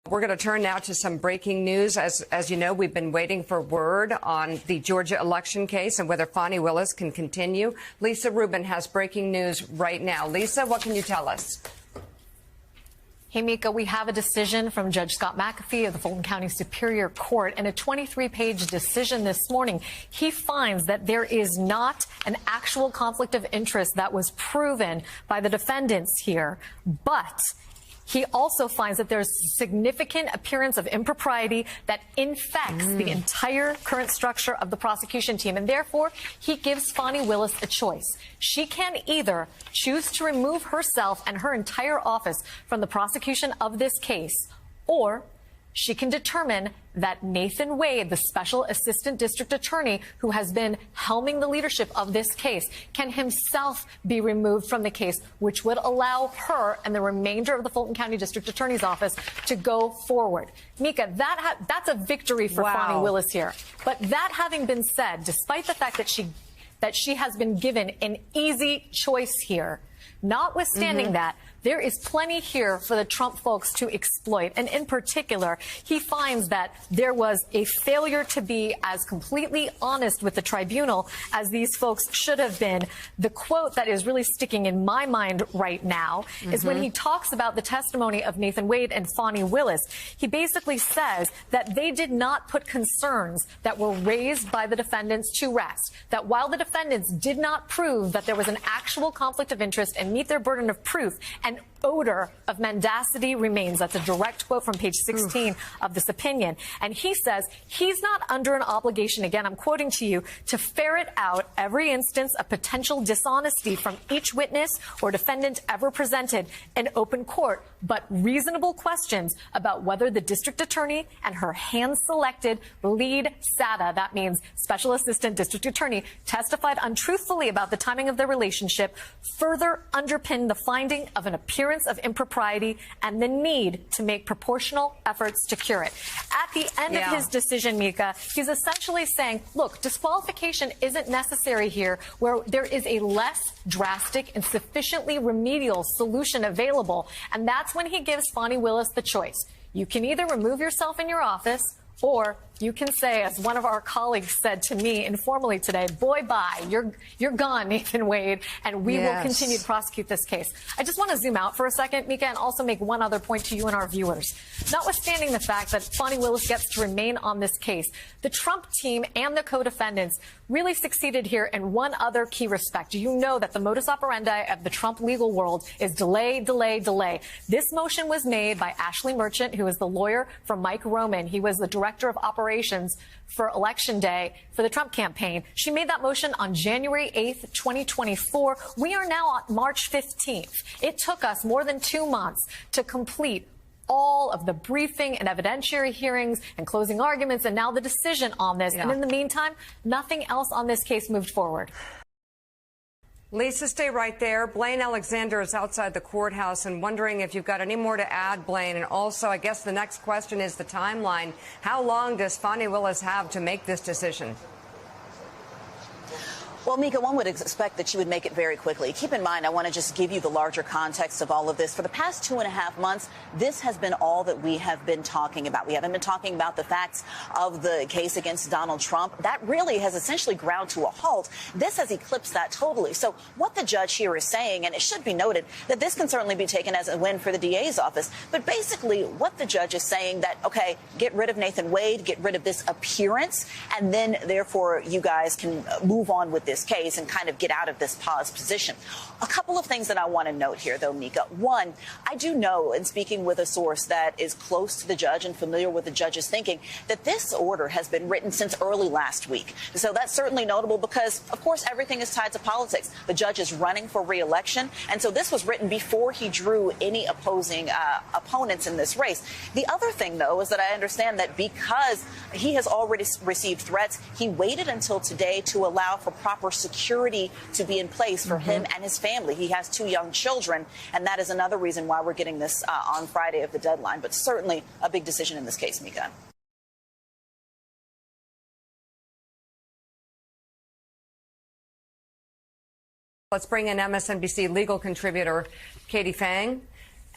We're going to turn now to some breaking news. As you know, we've been waiting for word on the Georgia election case and whether Fani Willis can continue. Lisa Rubin has breaking news right now. Lisa, what can you tell us? Hey, Mika, we have a decision from Judge Scott McAfee of the Fulton County Superior Court. In a 23-page decision this morning, he finds that there is not an actual conflict of interest that was proven by the defendants here, but he also finds that there's significant appearance of impropriety that infects the entire current structure of the prosecution team. And therefore, he gives Fani Willis a choice. She can either choose to remove herself and her entire office from the prosecution of this case, or she can determine that Nathan Wade, the special assistant district attorney who has been helming the leadership of this case, can himself be removed from the case, which would allow her and the remainder of the Fulton County District Attorney's Office to go forward. Mika, that's a victory for Fani Willis here. But that having been said, despite the fact that she has been given an easy choice here, notwithstanding that, there is plenty here for the Trump folks to exploit. And in particular, he finds that there was a failure to be as completely honest with the tribunal as these folks should have been. The quote that is really sticking in my mind right now is when he talks about the testimony of Nathan Wade and Fani Willis. He basically says that they did not put concerns that were raised by the defendants to rest, that while the defendants did not prove that there was an actual conflict of interest and meet their burden of proof, an odor of mendacity remains. That's a direct quote from page 16 of this opinion. And he says he's not under an obligation, again, I'm quoting to you, to ferret out every instance of potential dishonesty from each witness or defendant ever presented in open court, but reasonable questions about whether the district attorney and her hand-selected lead SATA, that means special assistant district attorney, testified untruthfully about the timing of their relationship, further underpin the finding of an appearance of impropriety and the need to make proportional efforts to cure it. At the end of his decision, Mika, he's essentially saying, look, disqualification isn't necessary here where there is a less drastic and sufficiently remedial solution available. And that's when he gives Fani Willis the choice. You can either remove yourself in your office, or you can say, as one of our colleagues said to me informally today, boy, bye, you're gone, Nathan Wade, and we will continue to prosecute this case. I just want to zoom out for a second, Mika, and also make one other point to you and our viewers. Notwithstanding the fact that Fani Willis gets to remain on this case, the Trump team and the co-defendants really succeeded here in one other key respect. You know that the modus operandi of the Trump legal world is delay, delay, delay. This motion was made by Ashley Merchant, who is the lawyer for Mike Roman. He was the director of operations for Election Day for the Trump campaign. She made that motion on January 8th, 2024. We are now on March 15th. It took us more than 2 months to complete all of the briefing and evidentiary hearings and closing arguments and now the decision on this. And in the meantime, nothing else on this case moved forward. Lisa, stay right there. Blaine Alexander is outside the courthouse and wondering if you've got any more to add, Blaine. And also, I guess the next question is the timeline. How long does Fani Willis have to make this decision? Well, Mika, one would expect that she would make it very quickly. Keep in mind, I want to just give you the larger context of all of this. For the past 2.5 months, this has been all that we have been talking about. We haven't been talking about the facts of the case against Donald Trump. That really has essentially ground to a halt. This has eclipsed that totally. So what the judge here is saying, and it should be noted that this can certainly be taken as a win for the DA's office, but basically what the judge is saying that, okay, get rid of Nathan Wade, get rid of this appearance, and then therefore you guys can move on with this case and kind of get out of this pause position. A couple of things that I want to note here, though, Mika. One, I do know, in speaking with a source that is close to the judge and familiar with the judge's thinking, that this order has been written since early last week. So that's certainly notable because, of course, everything is tied to politics. The judge is running for re-election, and so this was written before he drew any opposing opponents in this race. The other thing, though, is that I understand that because he has already received threats, he waited until today to allow for proper security to be in place for him and his family. He has 2 young children, and that is another reason why we're getting this on Friday of the deadline. But certainly a big decision in this case, Mika. Let's bring in MSNBC legal contributor Katie Phang.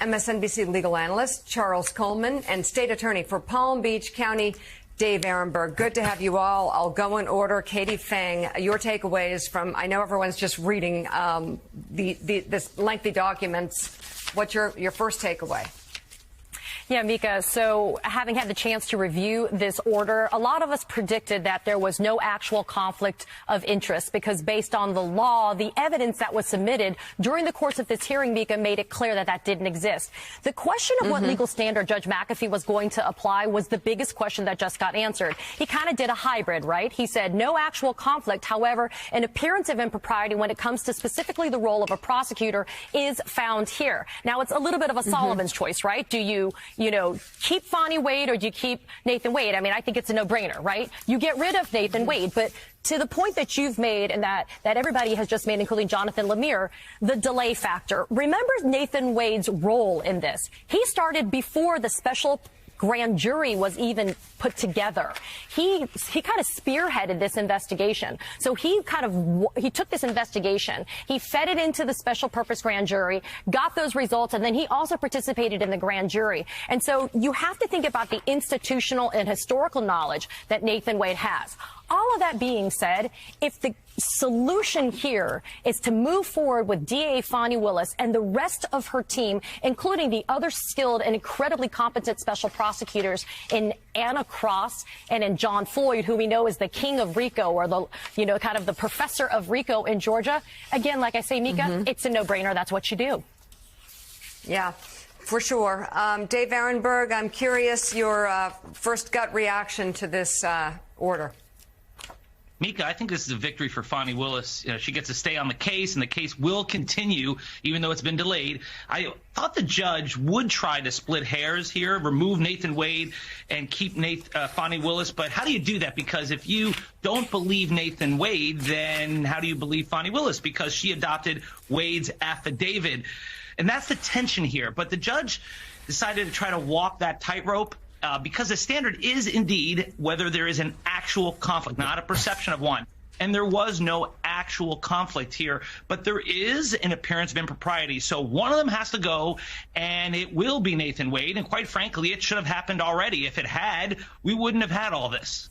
MSNBC legal analyst Charles Coleman, and State Attorney for Palm Beach County, Dave Ehrenberg. Good to have you all. I'll go in order. Katie Phang, your takeaways from, I know everyone's just reading this lengthy documents. What's your first takeaway? Yeah, Mika, so having had the chance to review this order, a lot of us predicted that there was no actual conflict of interest because based on the law, the evidence that was submitted during the course of this hearing, Mika, made it clear that that didn't exist. The question of what legal standard Judge McAfee was going to apply was the biggest question that just got answered. He kind of did a hybrid, right? He said no actual conflict. However, an appearance of impropriety when it comes to specifically the role of a prosecutor is found here. Now, it's a little bit of a Solomon's choice, right? Do you keep Fani Wade or do you keep Nathan Wade? I mean, I think it's a no-brainer, right? You get rid of Nathan Wade, but to the point that you've made and that everybody has just made, including Jonathan Lemire, the delay factor. Remember Nathan Wade's role in this. He started before the special grand jury was even put together. He kind of spearheaded this investigation. So he took this investigation, he fed it into the special purpose grand jury, got those results, and then he also participated in the grand jury. And so you have to think about the institutional and historical knowledge that Nathan Wade has. All of that being said, if the solution here is to move forward with DA Fani Willis and the rest of her team, including the other skilled and incredibly competent special prosecutors in Anna Cross and in John Floyd, who we know is the king of RICO, or the, kind of the professor of RICO in Georgia. Again, like I say, Mika, it's a no-brainer. That's what you do. Yeah. For sure. Dave Ehrenberg, I'm curious your first gut reaction to this order. Mika, I think this is a victory for Fani Willis. She gets to stay on the case, and the case will continue, even though it's been delayed. I thought the judge would try to split hairs here, remove Nathan Wade and keep Fani Willis. But how do you do that? Because if you don't believe Nathan Wade, then how do you believe Fani Willis? Because she adopted Wade's affidavit. And that's the tension here. But the judge decided to try to walk that tightrope. Because the standard is indeed whether there is an actual conflict, not a perception of one. And there was no actual conflict here, but there is an appearance of impropriety. So one of them has to go, and it will be Nathan Wade. And quite frankly, it should have happened already. If it had, we wouldn't have had all this.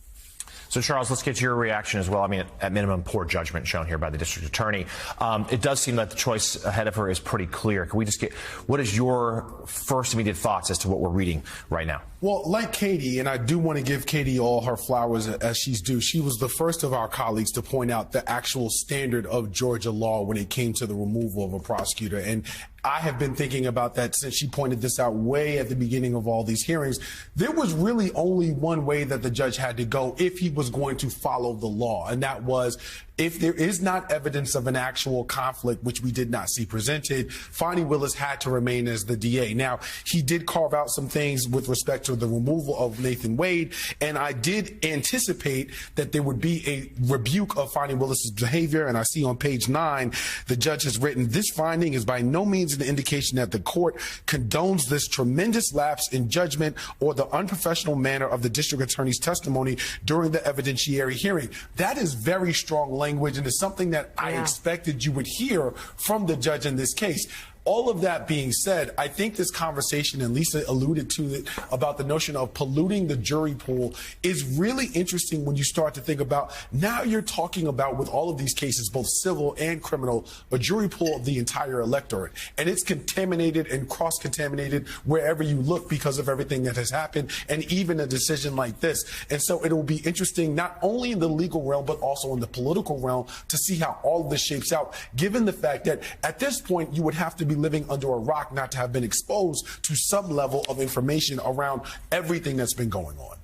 So, Charles, let's get your reaction as well. I mean, at minimum, poor judgment shown here by the district attorney. It does seem that the choice ahead of her is pretty clear. Can we just get, what is your first immediate thoughts as to what we're reading right now? Well, like Katie, and I do want to give Katie all her flowers as she's due, she was the first of our colleagues to point out the actual standard of Georgia law when it came to the removal of a prosecutor. And I have been thinking about that since she pointed this out way at the beginning of all these hearings. There was really only one way that the judge had to go if he was going to follow the law, and that was if there is not evidence of an actual conflict, which we did not see presented, Fani Willis had to remain as the DA. Now, he did carve out some things with respect to the removal of Nathan Wade, and I did anticipate that there would be a rebuke of Fani Willis's behavior, and I see on page 9, the judge has written, "This finding is by no means an indication that the court condones this tremendous lapse in judgment or the unprofessional manner of the district attorney's testimony during the evidentiary hearing." That is very strong language, and it's something that I expected you would hear from the judge in this case. All of that being said, I think this conversation, and Lisa alluded to it, about the notion of polluting the jury pool is really interesting when you start to think about, now you're talking about, with all of these cases, both civil and criminal, a jury pool of the entire electorate. And it's contaminated and cross-contaminated wherever you look because of everything that has happened, and even a decision like this. And so it will be interesting, not only in the legal realm, but also in the political realm, to see how all of this shapes out, given the fact that at this point, you would have to be living under a rock not to have been exposed to some level of information around everything that's been going on.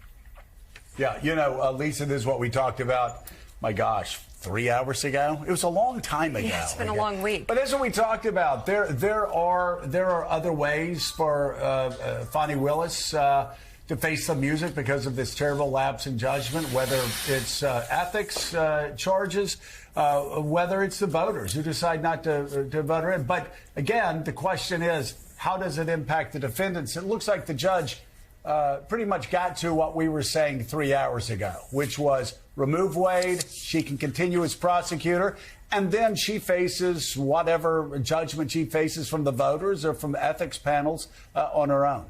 Yeah, Lisa, this is what we talked about, my gosh, 3 hours ago. It was a long time ago. Yeah, it's been a long week. But as we talked about, there are other ways for Fani Willis to face some music because of this terrible lapse in judgment, whether it's ethics charges, whether it's the voters who decide not to vote her in. But again, the question is, how does it impact the defendants? It looks like the judge pretty much got to what we were saying 3 hours ago, which was remove Wade. She can continue as prosecutor. and then she faces whatever judgment she faces from the voters or from ethics panels on her own.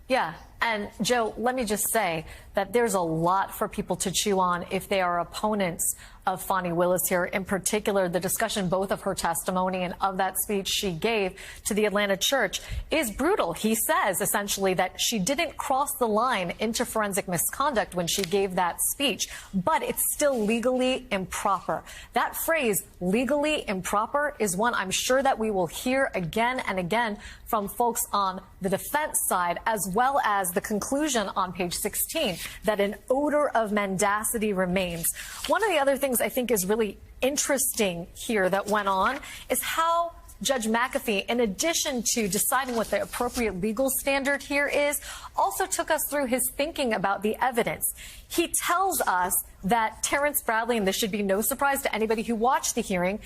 Yeah. And, Joe, let me just say that there's a lot for people to chew on if they are opponents of Fani Willis here. In particular, the discussion both of her testimony and of that speech she gave to the Atlanta church is brutal. He says, essentially, that she didn't cross the line into forensic misconduct when she gave that speech, but it's still legally improper. That phrase, legally improper, is one I'm sure that we will hear again and again from folks on the defense side, as well as the conclusion on page 16, that an odor of mendacity remains. One of the other things I think is really interesting here that went on is how Judge McAfee, in addition to deciding what the appropriate legal standard here is, also took us through his thinking about the evidence. He tells us that Terrence Bradley, and this should be no surprise to anybody who watched the hearing,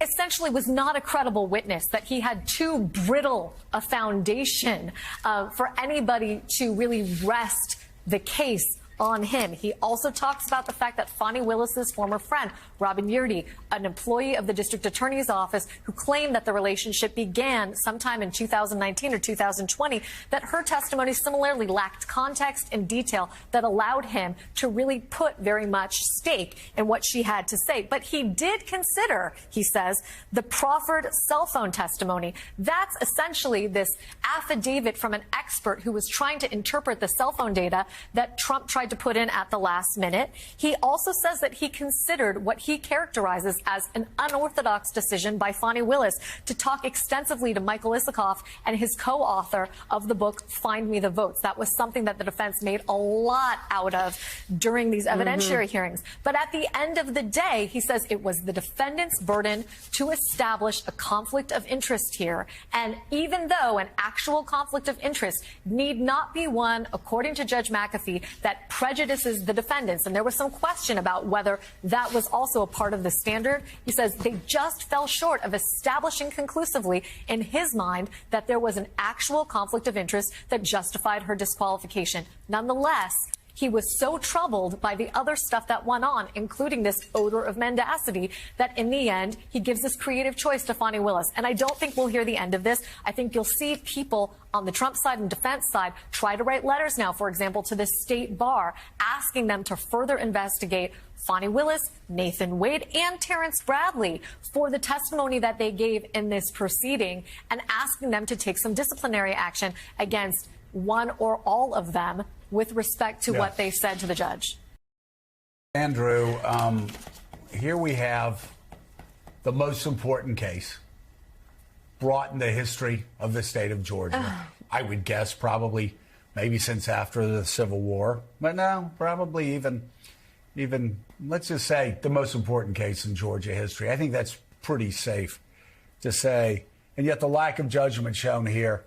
essentially was not a credible witness, that he had too brittle a foundation for anybody to really rest the case on him. He also talks about the fact that Fani Willis's former friend, Robin Yeardy, an employee of the district attorney's office who claimed that the relationship began sometime in 2019 or 2020, that her testimony similarly lacked context and detail that allowed him to really put very much stake in what she had to say. But he did consider, he says, the proffered cell phone testimony. That's essentially this affidavit from an expert who was trying to interpret the cell phone data that Trump tried to put in at the last minute. He also says that he considered what he characterizes as an unorthodox decision by Fani Willis to talk extensively to Michael Isikoff and his co-author of the book, Find Me the Votes. That was something that the defense made a lot out of during these evidentiary hearings. But at the end of the day, he says it was the defendant's burden to establish a conflict of interest here. And even though an actual conflict of interest need not be one, according to Judge McAfee, that prejudices the defendants, and there was some question about whether that was also a part of the standard, he says they just fell short of establishing conclusively in his mind that there was an actual conflict of interest that justified her disqualification. Nonetheless, he was so troubled by the other stuff that went on, including this odor of mendacity, that in the end, he gives this creative choice to Fani Willis. And I don't think we'll hear the end of this. I think you'll see people on the Trump side and defense side try to write letters now, for example, to the state bar, asking them to further investigate Fani Willis, Nathan Wade, and Terrence Bradley for the testimony that they gave in this proceeding, and asking them to take some disciplinary action against one or all of them with respect to what they said to the judge. Andrew, here we have the most important case brought in the history of the state of Georgia. I would guess probably maybe since after the Civil War, but no, probably even let's just say the most important case in Georgia history. I think that's pretty safe to say. And yet the lack of judgment shown here,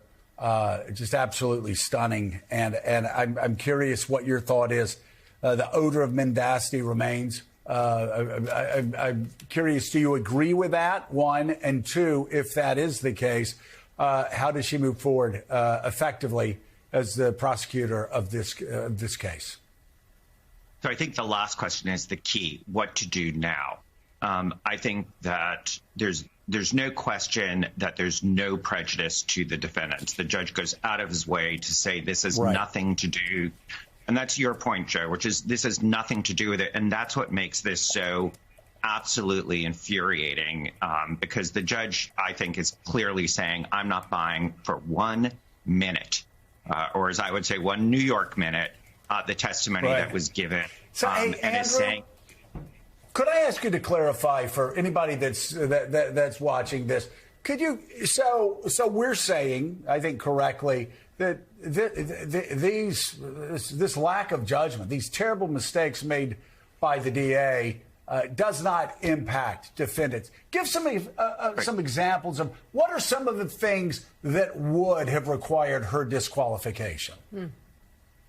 just absolutely stunning. And I'm curious what your thought is. The odor of mendacity remains. I'm curious, do you agree with that, one? And two, if that is the case, how does she move forward effectively as the prosecutor of this case? So I think the last question is the key, what to do now. I think that there's no question that there's no prejudice to the defendants. The judge goes out of his way to say this has nothing to do. And that's your point, Joe, which is this has nothing to do with it. And that's what makes this so absolutely infuriating, because the judge, I think, is clearly saying, I'm not buying for 1 minute, or as I would say, 1 New York minute, the testimony that was given. So, hey, and Andrew, is saying, could I ask you to clarify for anybody that's watching this? Could you? So we're saying, I think correctly, that this lack of judgment, these terrible mistakes made by the DA, does not impact defendants. Give some examples of what are some of the things that would have required her disqualification.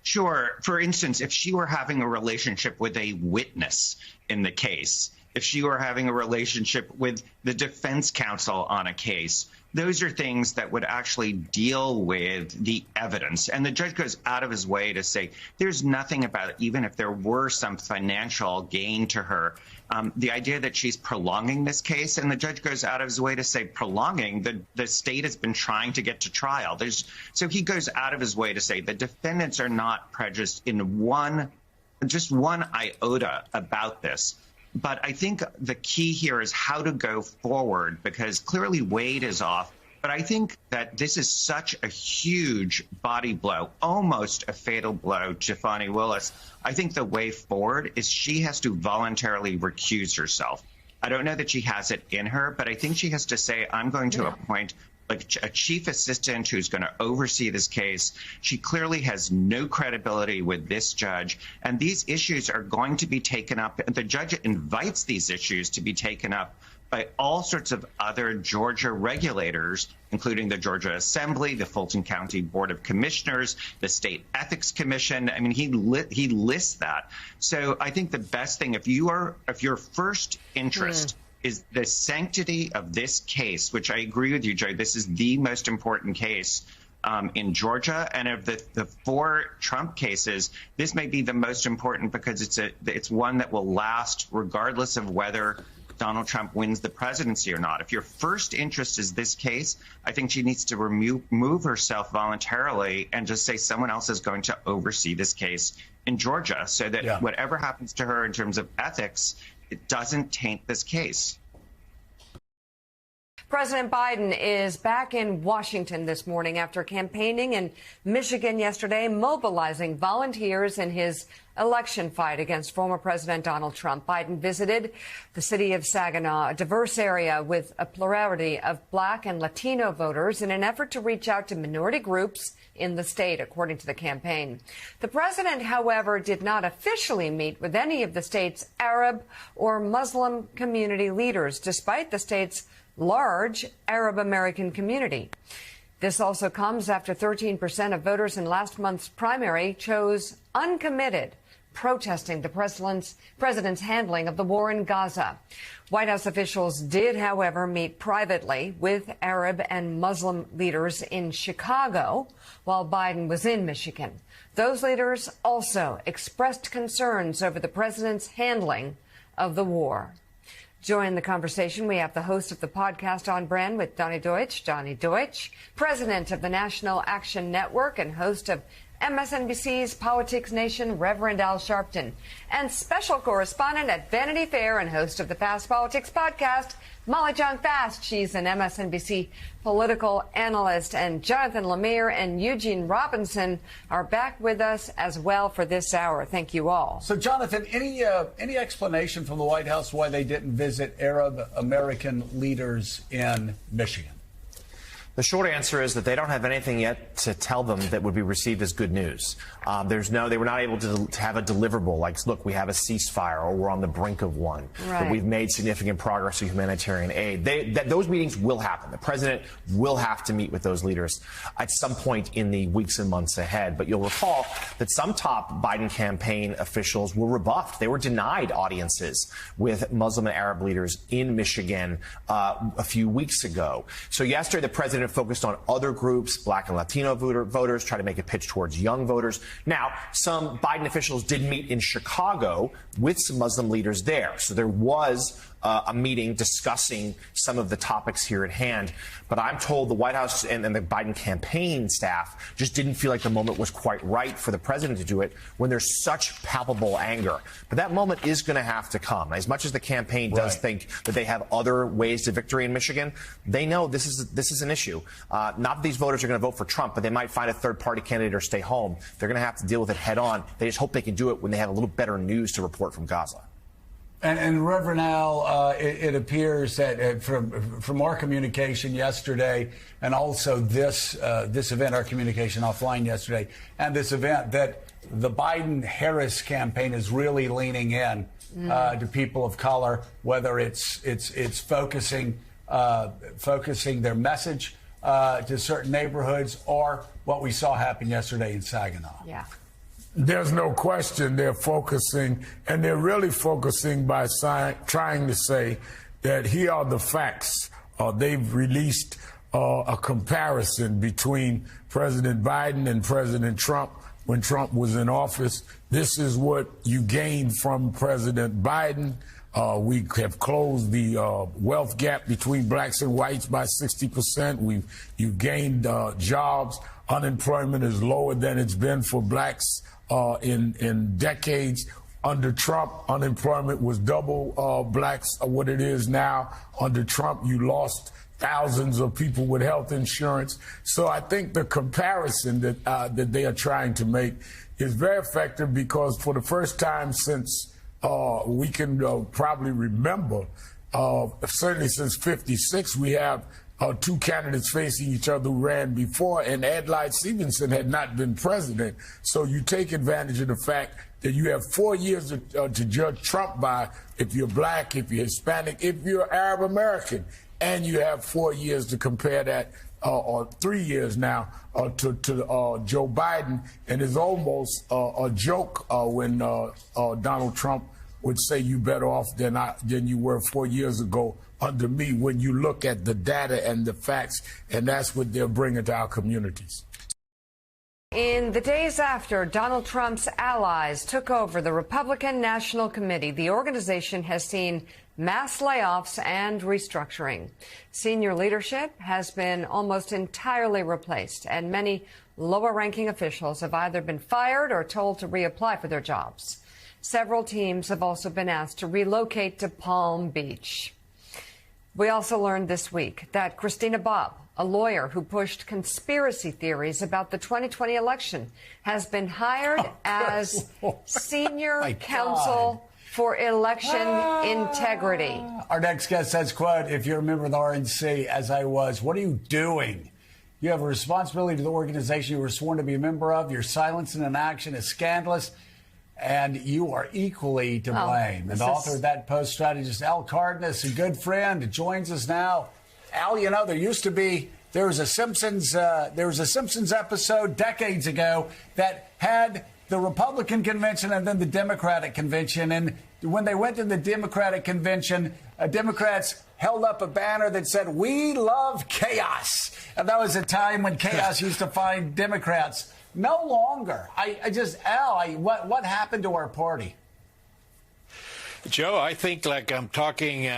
Sure. For instance, if she were having a relationship with a witness in the case, if she were having a relationship with the defense counsel on a case, those are things that would actually deal with the evidence. And the judge goes out of his way to say there's nothing about it, even if there were some financial gain to her, The idea that she's prolonging this case, and the judge goes out of his way to say prolonging, the state has been trying to get to trial. So he goes out of his way to say the defendants are not prejudiced in just one iota about this. But I think the key here is how to go forward, because clearly Wade is off. But I think that this is such a huge body blow, almost a fatal blow to Fani Willis. I think the way forward is she has to voluntarily recuse herself. I don't know that she has it in her, but I think she has to say, I'm going to appoint a chief assistant who's going to oversee this case. She clearly has no credibility with this judge, and these issues are going to be taken up. The judge invites these issues to be taken up by all sorts of other Georgia regulators, including the Georgia Assembly, the Fulton County Board of Commissioners, the State Ethics Commission. I mean, he lists that. So I think the best thing, if your first interest is the sanctity of this case, which I agree with you, Joe, this is the most important case in Georgia, and of the 4 Trump cases, this may be the most important because it's one that will last regardless of whether Donald Trump wins the presidency or not. If your first interest is this case, I think she needs to remove herself voluntarily and just say someone else is going to oversee this case in Georgia, so that whatever happens to her in terms of ethics, it doesn't taint this case. President Biden is back in Washington this morning after campaigning in Michigan yesterday, mobilizing volunteers in his election fight against former President Donald Trump. Biden visited the city of Saginaw, a diverse area with a plurality of Black and Latino voters, in an effort to reach out to minority groups in the state, according to the campaign. The president, however, did not officially meet with any of the state's Arab or Muslim community leaders, despite the state's large Arab American community. This also comes after 13% of voters in last month's primary chose uncommitted, protesting the president's handling of the war in Gaza. White House officials did, however, meet privately with Arab and Muslim leaders in Chicago while Biden was in Michigan. Those leaders also expressed concerns over the president's handling of the war. Join the conversation. We have the host of the podcast On Brand with Donny Deutsch. Donny Deutsch, president of the National Action Network and host of MSNBC's Politics Nation, Reverend Al Sharpton, and special correspondent at Vanity Fair and host of the Fast Politics podcast, Molly Jong-Fast. She's an MSNBC political analyst. And Jonathan Lemire and Eugene Robinson are back with us as well for this hour. Thank you all. So, Jonathan, any explanation from the White House why they didn't visit Arab American leaders in Michigan? The short answer is that they don't have anything yet to tell them that would be received as good news. They were not able to have a deliverable like, look, we have a ceasefire or we're on the brink of one. Right. That we've made significant progress with humanitarian aid. Those meetings will happen. The president will have to meet with those leaders at some point in the weeks and months ahead. But you'll recall that some top Biden campaign officials were rebuffed. They were denied audiences with Muslim and Arab leaders in Michigan a few weeks ago. So yesterday, the president focused on other groups, Black and Latino voters, try to make a pitch towards young voters. Now, some Biden officials did meet in Chicago with some Muslim leaders there. So there was a meeting discussing some of the topics here at hand. But I'm told the White House and the Biden campaign staff just didn't feel like the moment was quite right for the president to do it when there's such palpable anger. But that moment is going to have to come. As much as the campaign does think that they have other ways to victory in Michigan, they know this is an issue. Not that these voters are going to vote for Trump, but they might find a third-party candidate or stay home. They're going to have to deal with it head on. They just hope they can do it when they have a little better news to report from Gaza. And Reverend Al, it appears that from our communication yesterday, and also this event, our communication offline yesterday, and this event, that the Biden-Harris campaign is really leaning in to people of color, whether it's focusing their message to certain neighborhoods, or what we saw happen yesterday in Saginaw. Yeah. There's no question they're focusing, and they're really focusing by trying to say that here are the facts. They've released a comparison between President Biden and President Trump when Trump was in office. This is what you gained from President Biden. We have closed the wealth gap between blacks and whites by 60%. You've gained jobs. Unemployment is lower than it's been for blacks in decades. Under Trump, unemployment was double blacks what it is now. Under Trump, you lost thousands of people with health insurance. So I think the comparison that they are trying to make is very effective, because for the first time since we can probably remember, certainly since '56, we have two candidates facing each other who ran before, and Adlai Stevenson had not been president. So you take advantage of the fact that you have 4 years to judge Trump by, if you're black, if you're Hispanic, if you're Arab American, and you have 4 years to compare that, or 3 years now, to Joe Biden. And it's almost a joke when Donald Trump would say you better off than you were 4 years ago under me, when you look at the data and the facts, and that's what they're bringing to our communities. In the days after Donald Trump's allies took over the Republican National Committee, the organization has seen mass layoffs and restructuring. Senior leadership has been almost entirely replaced, and many lower-ranking officials have either been fired or told to reapply for their jobs. Several teams have also been asked to relocate to Palm Beach. We also learned this week that Christina Bobb, a lawyer who pushed conspiracy theories about the 2020 election, has been hired as senior counsel for election integrity. Our next guest says, quote, "If you're a member of the RNC, as I was, what are you doing? You have a responsibility to the organization you were sworn to be a member of. Your silence and inaction is scandalous, and you are equally to blame." And the author of that post, strategist Al Cardenas, a good friend, joins us now. Al, you know, there was a Simpsons episode decades ago that had the Republican convention and then the Democratic convention. And when they went to the Democratic convention, Democrats held up a banner that said, "We love chaos." And that was a time when chaos used to find Democrats. No longer. What happened to our party? Joe, I think like I'm talking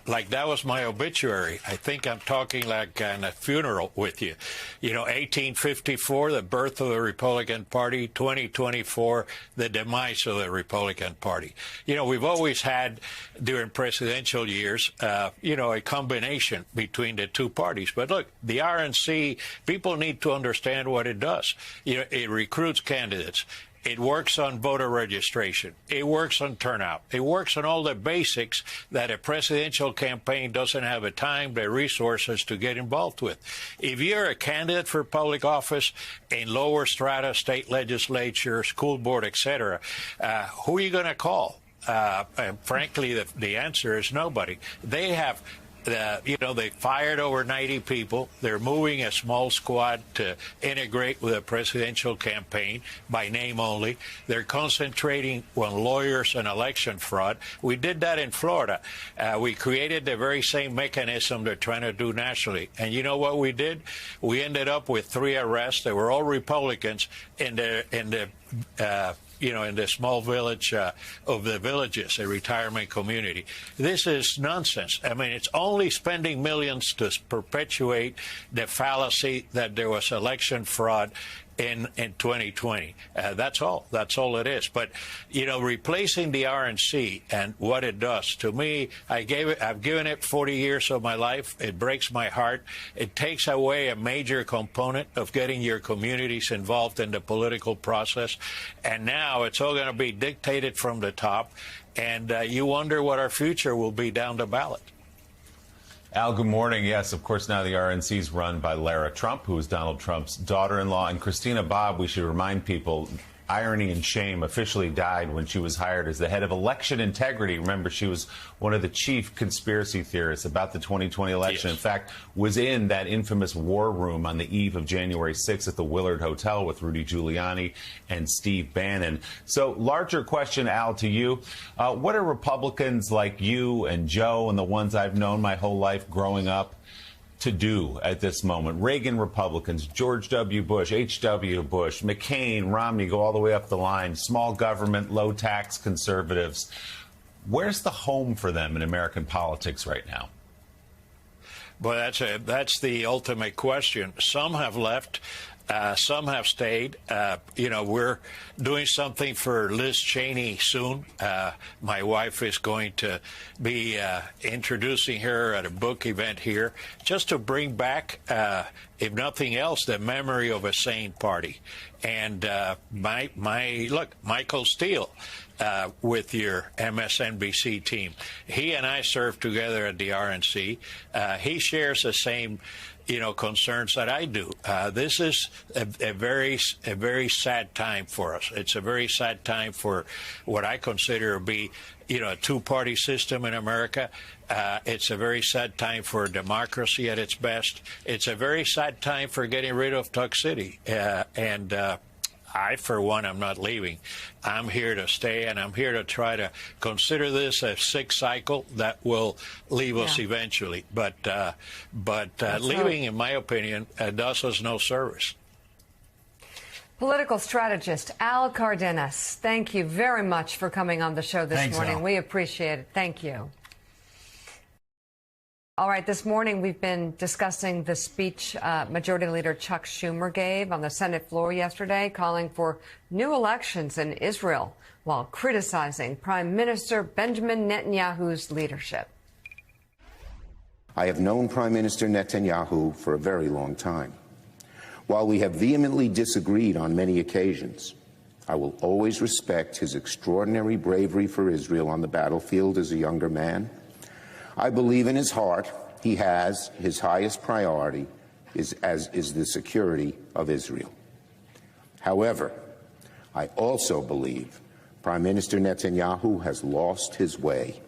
like that was my obituary. I think I'm talking like on a funeral with you. You know, 1854, the birth of the Republican Party. 2024, the demise of the Republican Party. You know, we've always had, during presidential years, a combination between the two parties. But look, the RNC, people need to understand what it does. You know, it recruits candidates. It works on voter registration. It works on turnout. It works on all the basics that a presidential campaign doesn't have the time, the resources to get involved with. If you're a candidate for public office in lower strata, state legislature, school board, etc., who are you going to call? And frankly, the answer is nobody. They have they fired over 90 people. They're moving a small squad to integrate with a presidential campaign by name only. They're concentrating on lawyers and election fraud. We did that in Florida. We created the very same mechanism they're trying to do nationally. And you know what we did? We ended up with 3 arrests. They were all Republicans in the small village of the Villages, a retirement community. This is nonsense. I mean, it's only spending millions to perpetuate the fallacy that there was election fraud in 2020. That's all. That's all it is. But, replacing the RNC and what it does, to me, I've given it 40 years of my life. It breaks my heart. It takes away a major component of getting your communities involved in the political process. And now it's all going to be dictated from the top. And you wonder what our future will be down the ballot. Al, good morning. Yes, of course, now the RNC is run by Lara Trump, who is Donald Trump's daughter-in-law. And Christina Bobb, we should remind people, irony and shame, officially died when she was hired as the head of election integrity. Remember, she was one of the chief conspiracy theorists about the 2020 election. Yes. In fact, was in that infamous war room on the eve of January 6th at the Willard Hotel with Rudy Giuliani and Steve Bannon. So, larger question, Al, to you. What are Republicans like you and Joe and the ones I've known my whole life growing up to do at this moment? Reagan Republicans, George W. Bush, H.W. Bush, McCain, Romney, go all the way up the line, small government, low tax conservatives. Where's the home for them in American politics right now? Well, that's the ultimate question. Some have left. Some have stayed. We're doing something for Liz Cheney soon. My wife is going to be introducing her at a book event here just to bring back, if nothing else, the memory of a sane party. And Michael Steele, with your MSNBC team, he and I served together at the RNC. He shares the same concerns that I do. This is a very sad time for us. It's a very sad time for what I consider to be, a two-party system in America. It's a very sad time for democracy at its best. It's a very sad time for getting rid of Tuck City. I, for one, am not leaving. I'm here to stay, and I'm here to try to consider this a sick cycle that will leave us eventually. But leaving, in my opinion, does us no service. Political strategist Al Cardenas, thank you very much for coming on the show this morning. Al. We appreciate it. Thank you. All right, this morning we've been discussing the speech Majority Leader Chuck Schumer gave on the Senate floor yesterday, calling for new elections in Israel while criticizing Prime Minister Benjamin Netanyahu's leadership. I have known Prime Minister Netanyahu for a very long time. While we have vehemently disagreed on many occasions, I will always respect his extraordinary bravery for Israel on the battlefield as a younger man. I believe in his heart he has his highest priority is the security of Israel. However, I also believe Prime Minister Netanyahu has lost his way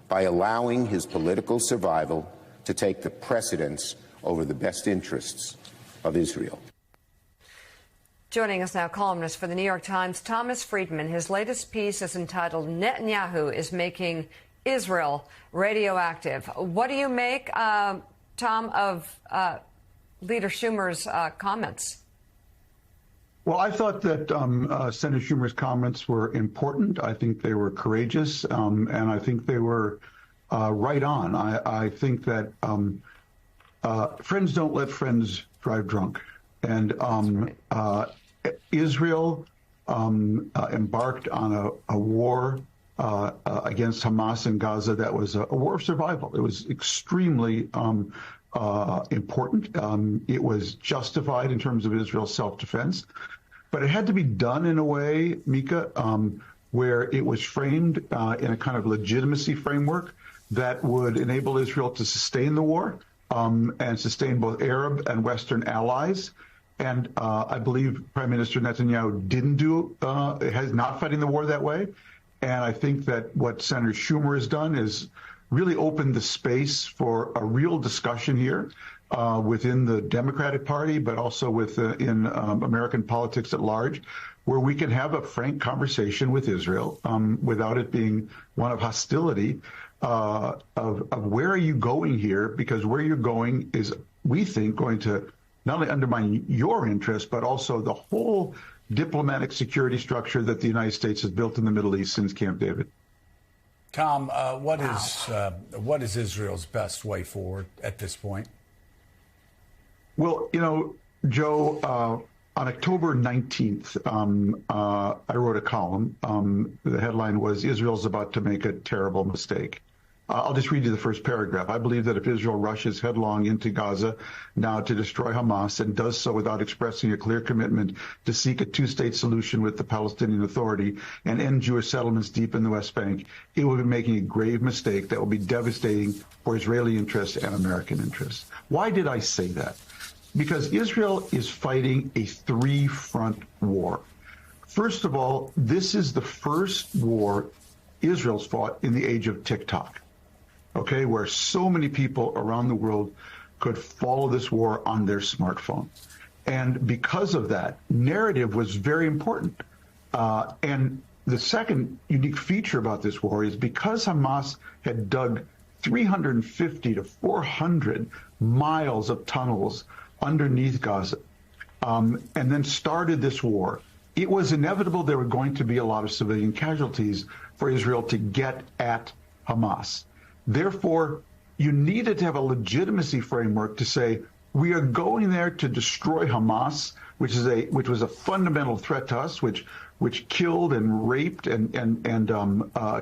by allowing his political survival to take the precedence over the best interests of Israel. Joining us now, columnist for the New York Times, Thomas Friedman. His latest piece is entitled "Netanyahu is Making Israel Radioactive." What do you make, Tom, of Leader Schumer's comments? Well, I thought that Senator Schumer's comments were important. I think they were courageous, and I think they were right on. I think that friends don't let friends drive drunk. And Israel embarked on a war against Hamas in Gaza that was a war of survival. It was extremely important. It was justified in terms of Israel's self-defense, but it had to be done in a way, Mika, where it was framed in a kind of legitimacy framework that would enable Israel to sustain the war and sustain both Arab and Western allies. And I believe Prime Minister Netanyahu is not fighting the war that way. And I think that what Senator Schumer has done is really opened the space for a real discussion here within the Democratic Party, but also in American politics at large, where we can have a frank conversation with Israel without it being one of hostility of where are you going here, because where you're going is, we think, going to not only undermine your interests, but also the whole diplomatic security structure that the United States has built in the Middle East since Camp David. Tom, what is Israel's best way forward at this point? Well, Joe, on October 19th, I wrote a column. The headline was, "Israel's about to make a terrible mistake." I'll just read you the first paragraph. "I believe that if Israel rushes headlong into Gaza now to destroy Hamas and does so without expressing a clear commitment to seek a two-state solution with the Palestinian Authority and end Jewish settlements deep in the West Bank, it will be making a grave mistake that will be devastating for Israeli interests and American interests." Why did I say that? Because Israel is fighting a three-front war. First of all, this is the first war Israel's fought in the age of TikTok. Okay, where so many people around the world could follow this war on their smartphone. And because of that, narrative was very important. And the second unique feature about this war is because Hamas had dug 350 to 400 miles of tunnels underneath Gaza, and then started this war, it was inevitable there were going to be a lot of civilian casualties for Israel to get at Hamas. Therefore, you needed to have a legitimacy framework to say, we are going there to destroy Hamas, which was a fundamental threat to us, which killed and raped and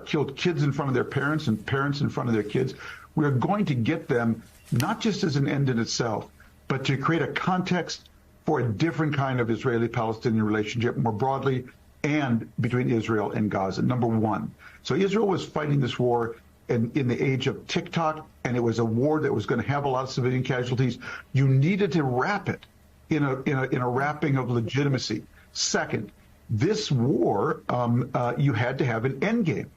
killed kids in front of their parents and parents in front of their kids. We are going to get them not just as an end in itself, but to create a context for a different kind of Israeli-Palestinian relationship more broadly and between Israel and Gaza, number one. So Israel was fighting this war in the age of TikTok, and it was a war that was going to have a lot of civilian casualties. You needed to wrap it in a wrapping of legitimacy. Second, this war, you had to have an end game.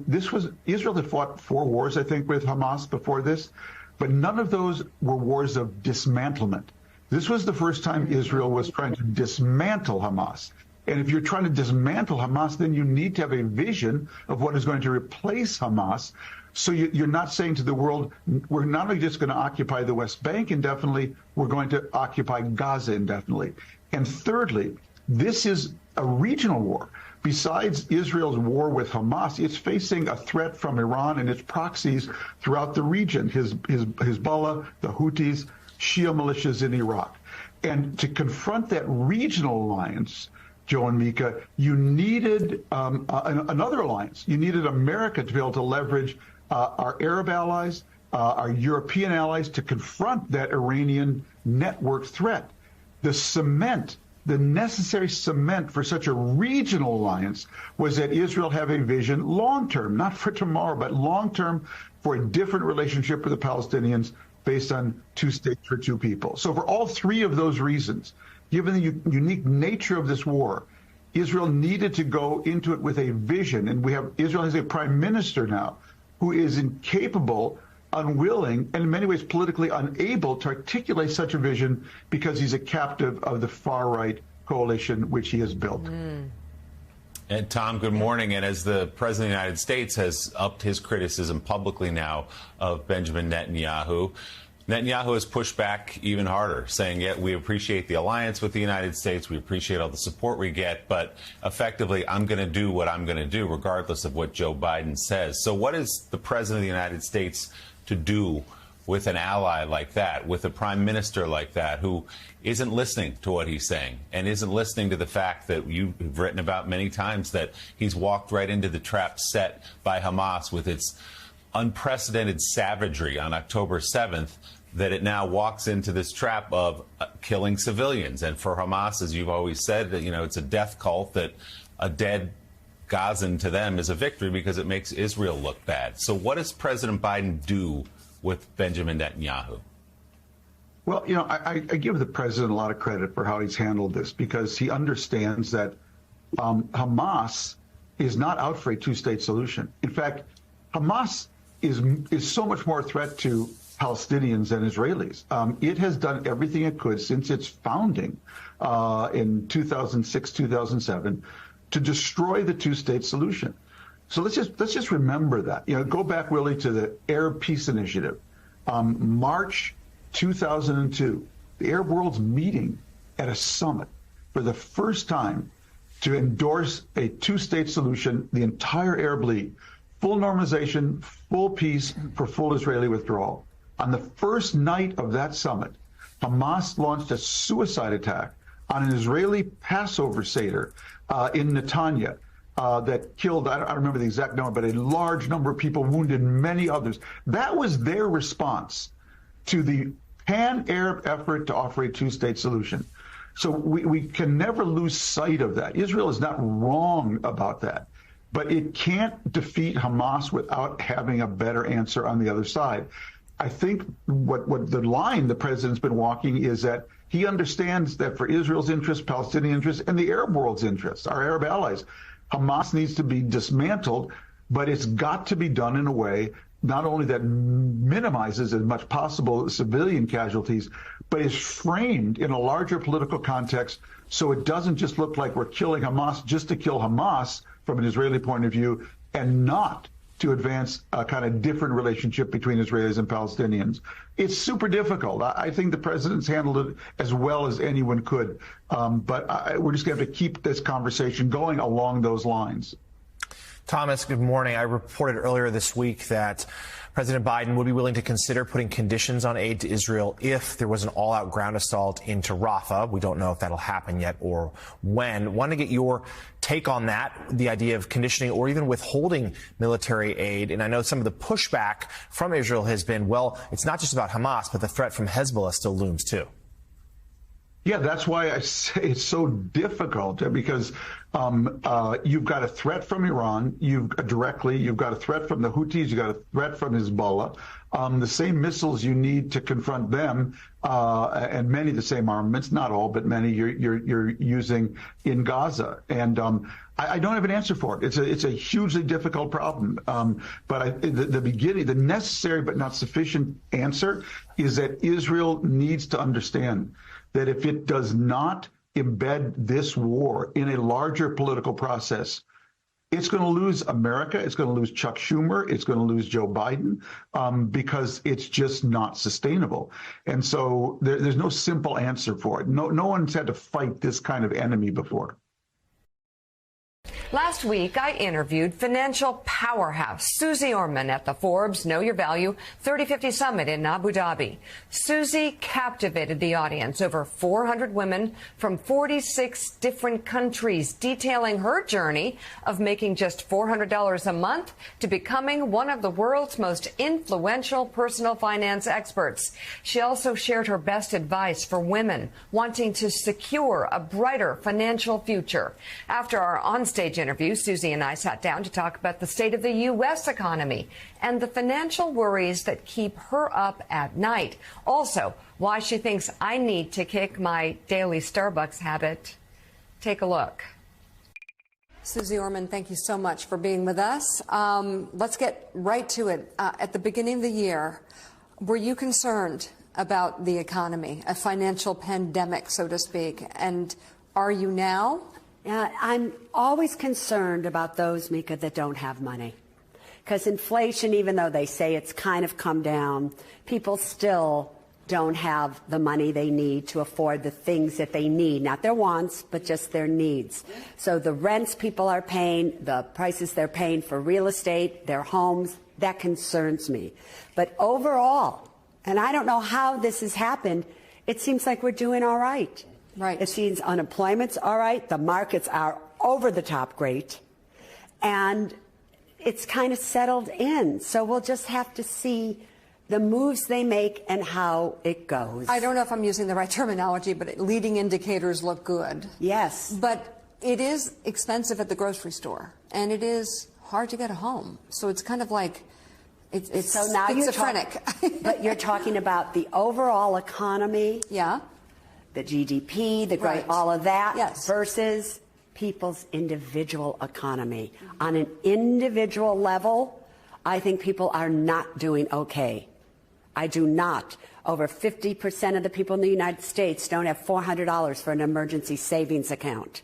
This was Israel had fought 4 wars, I think, with Hamas before this, but none of those were wars of dismantlement. This was the first time Israel was trying to dismantle Hamas. And if you're trying to dismantle Hamas, then you need to have a vision of what is going to replace Hamas. So you're not saying to the world, we're not only just going to occupy the West Bank indefinitely, we're going to occupy Gaza indefinitely. And thirdly, this is a regional war. Besides Israel's war with Hamas, it's facing a threat from Iran and its proxies throughout the region, Hezbollah, the Houthis, Shia militias in Iraq. And to confront that regional alliance, Joe and Mika, you needed another alliance. You needed America to be able to leverage our Arab allies, our European allies to confront that Iranian network threat. The necessary cement for such a regional alliance was that Israel have a vision long-term, not for tomorrow, but long-term for a different relationship with the Palestinians based on 2 states for 2 people. So for all 3 of those reasons, given the unique nature of this war, Israel needed to go into it with a vision. And Israel has a prime minister now who is incapable, unwilling, and in many ways politically unable to articulate such a vision because he's a captive of the far-right coalition which he has built. And Tom, good morning. And as the President of the United States has upped his criticism publicly now of Benjamin Netanyahu, Netanyahu has pushed back even harder, saying, yeah, we appreciate the alliance with the United States, we appreciate all the support we get, but effectively, I'm going to do what I'm going to do, regardless of what Joe Biden says. So what is the President of the United States to do with an ally like that, with a prime minister like that, who isn't listening to what he's saying and isn't listening to the fact that you've written about many times that he's walked right into the trap set by Hamas with its unprecedented savagery on October 7th, that it now walks into this trap of killing civilians. And for Hamas, as you've always said, that, you know, it's a death cult, that a dead Gazan to them is a victory because it makes Israel look bad. So what does President Biden do with Benjamin Netanyahu? Well, you know, I give the president a lot of credit for how he's handled this, because he understands that Hamas is not out for a 2-state solution. In fact, Hamas is so much more a threat to Palestinians and Israelis. It has done everything it could since its founding in 2006, 2007 to destroy the 2-state solution. So let's just remember that. You know, go back really to the Arab Peace Initiative, March 2002. The Arab world's meeting at a summit for the first time to endorse a 2-state solution. The entire Arab League, full normalization, full peace for full Israeli withdrawal. On the first night of that summit, Hamas launched a suicide attack on an Israeli Passover Seder in Netanya that killed, I don't remember the exact number, but a large number of people, wounded many others. That was their response to the pan-Arab effort to offer a 2-state solution. So we can never lose sight of that. Israel is not wrong about that, but it can't defeat Hamas without having a better answer on the other side. I think what the line the president's been walking is that he understands that for Israel's interests, Palestinian interests, and the Arab world's interests, our Arab allies, Hamas needs to be dismantled, but it's got to be done in a way not only that minimizes as much possible civilian casualties, but is framed in a larger political context so it doesn't just look like we're killing Hamas just to kill Hamas from an Israeli point of view, and not to advance a kind of different relationship between Israelis and Palestinians. It's super difficult. I think the president's handled it as well as anyone could. But we're just going to have to keep this conversation going along those lines. Thomas, good morning. I reported earlier this week that President Biden would be willing to consider putting conditions on aid to Israel if there was an all-out ground assault into Rafah. We don't know if that'll happen yet or when. Want to get your take on that, the idea of conditioning or even withholding military aid. And I know some of the pushback from Israel has been, well, it's not just about Hamas, but the threat from Hezbollah still looms too. Yeah, that's why I say it's so difficult, because you've got a threat from Iran, you've got a threat from the Houthis, you've got a threat from Hezbollah, the same missiles you need to confront them, and many of the same armaments, not all, but many you're using in Gaza. And I don't have an answer for it. It's a hugely difficult problem. But the necessary but not sufficient answer is that Israel needs to understand that if it does not embed this war in a larger political process, it's going to lose America, it's going to lose Chuck Schumer, it's going to lose Joe Biden, because it's just not sustainable. And so there's no simple answer for it. No one's had to fight this kind of enemy before. Last week, I interviewed financial powerhouse Suze Orman at the Forbes Know Your Value 3050 Summit in Abu Dhabi. Suze captivated the audience, over 400 women from 46 different countries, detailing her journey of making just $400 a month to becoming one of the world's most influential personal finance experts. She also shared her best advice for women wanting to secure a brighter financial future. After our onstage interview, Suze and I sat down to talk about the state of the U.S. economy and the financial worries that keep her up at night. Also, why she thinks I need to kick my daily Starbucks habit. Take a look. Suze Orman, thank you so much for being with us. Let's get right to it. At the beginning of the year, were you concerned about the economy, a financial pandemic, so to speak? And are you now? I'm always concerned about those, Mika, that don't have money. Because inflation, even though they say it's kind of come down, people still don't have the money they need to afford the things that they need. Not their wants, but just their needs. So the rents people are paying, the prices they're paying for real estate, their homes, that concerns me. But overall, and I don't know how this has happened, it seems like we're doing all right. Right. It seems unemployment's all right. The markets are over the top great. And it's kind of settled in. So we'll just have to see the moves they make and how it goes. I don't know if I'm using the right terminology, but leading indicators look good. Yes. But it is expensive at the grocery store, and it is hard to get a home. So it's kind of like it's so now schizophrenic. But you're talking about the overall economy. Yeah. The GDP, the Right. all of that, Yes. versus people's individual economy. On an individual level, I think people are not doing okay. I do not. Over 50% of the people in the United States don't have $400 for an emergency savings account.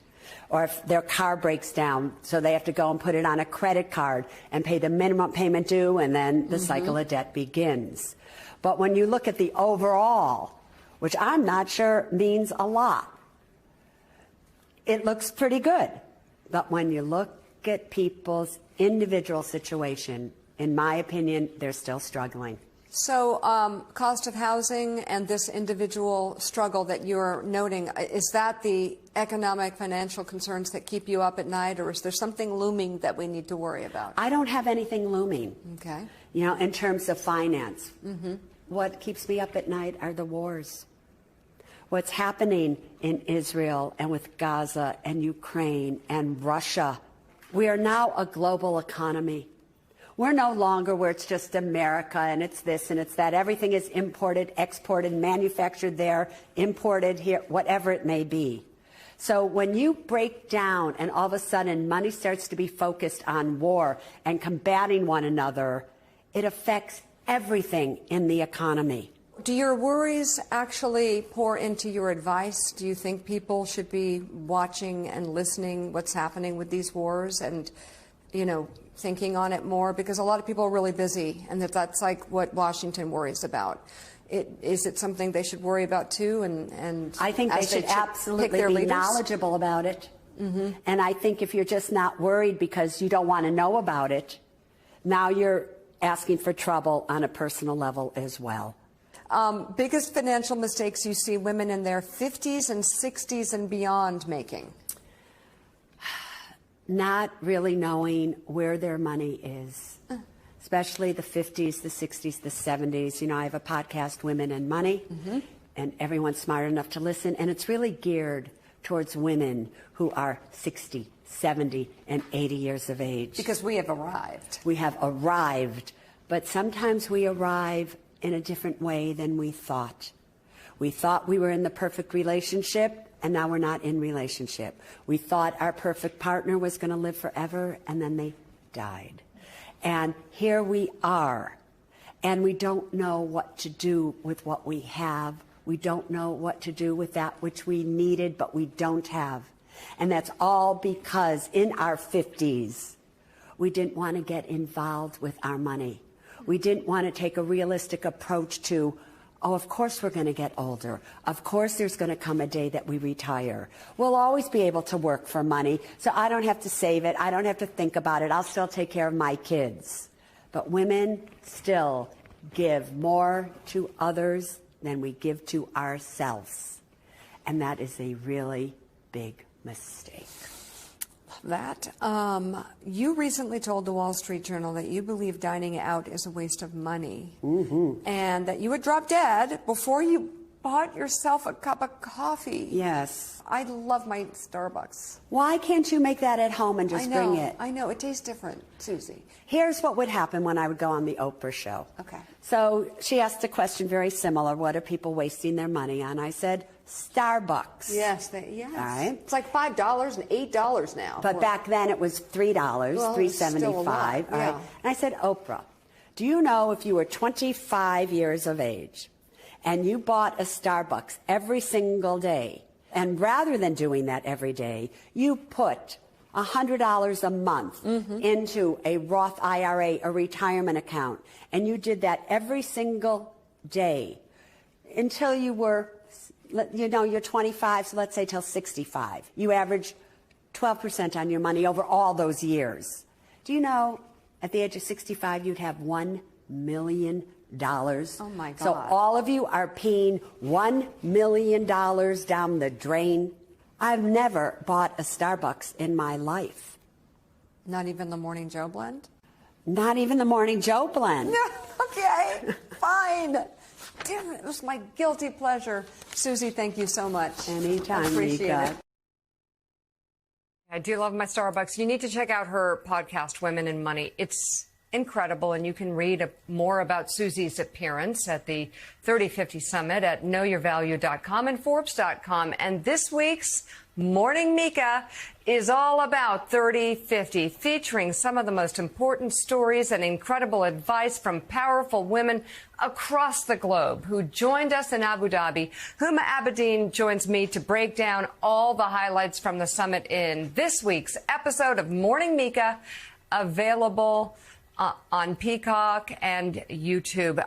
Or if their car breaks down, so they have to go and put it on a credit card and pay the minimum payment due, and then the cycle of debt begins. But when you look at the overall, which I'm not sure means a lot, it looks pretty good. But when you look at people's individual situation, in my opinion, they're still struggling. So cost of housing and this individual struggle that you're noting, is that the economic, financial concerns that keep you up at night, or is there something looming that we need to worry about? I don't have anything looming. Okay. You know, in terms of finance. What keeps me up at night are the wars. What's happening in Israel and with Gaza and Ukraine and Russia. We are now a global economy. We're no longer where it's just America and it's this and it's that. Everything is imported, exported, manufactured there, imported here, whatever it may be. So when you break down and all of a sudden money starts to be focused on war and combating one another, it affects everything in the economy. Do your worries actually pour into your advice? Do you think people should be watching and listening what's happening with these wars and thinking on it more? Because a lot of people are really busy, and that's like what Washington worries about. Is it something they should worry about too? And I think they should absolutely be knowledgeable about it. Mm-hmm. And I think if you're just not worried because you don't want to know about it, now you're asking for trouble on a personal level as well. Biggest financial mistakes you see women in their 50s and 60s and beyond making? Not really knowing where their money is, especially the 50s, the 60s, the 70s. I have a podcast, Women and Money, and everyone's smart enough to listen. And it's really geared towards women who are 60, 70, and 80 years of age. Because we have arrived. We have arrived. But sometimes we arrive in a different way than we thought. We thought we were in the perfect relationship, and now we're not in relationship. We thought our perfect partner was going to live forever, and then they died. And here we are, and we don't know what to do with what we have. We don't know what to do with that which we needed, but we don't have. And that's all because in our 50s, we didn't want to get involved with our money. We didn't want to take a realistic approach to, oh, of course we're going to get older. Of course there's going to come a day that we retire. We'll always be able to work for money, so I don't have to save it. I don't have to think about it. I'll still take care of my kids. But women still give more to others than we give to ourselves. And that is a really big mistake. That. You recently told the Wall Street Journal that you believe dining out is a waste of money. Mm-hmm. And that you would drop dead before you bought yourself a cup of coffee. Yes. I love my Starbucks. Why can't you make that at home and just bring it? I know. It tastes different, Susie. Here's what would happen when I would go on the Oprah show. Okay. So she asked a question very similar. What are people wasting their money on? I said, Starbucks. Yes. Yes. All right. It's like $5 and $8 now. But back then it was $3, well, $3.75. All right. And I said, Oprah, do you know if you were 25 years of age and you bought a Starbucks every single day, and rather than doing that every day, you put $100 a month into a Roth IRA, a retirement account, and you did that every single day until you were, you're 25, so let's say till 65. You average 12% on your money over all those years. Do you know at the age of 65 you'd have $1 million? Oh my God. So all of you are peeing $1 million down the drain. I've never bought a Starbucks in my life. Not even the Morning Joe blend? Not even the Morning Joe blend. Okay, fine. Damn it, it was my guilty pleasure. Susie, thank you so much. Anytime, I appreciate Mika. it. I do love my Starbucks. You need to check out her podcast, Women and Money. It's incredible, and you can read more about Susie's appearance at the 3050 Summit at knowyourvalue.com and Forbes.com. And this week's Morning Mika is all about 3050, featuring some of the most important stories and incredible advice from powerful women across the globe who joined us in Abu Dhabi. Huma Abedin joins me to break down all the highlights from the summit in this week's episode of Morning Mika, available on Peacock and YouTube.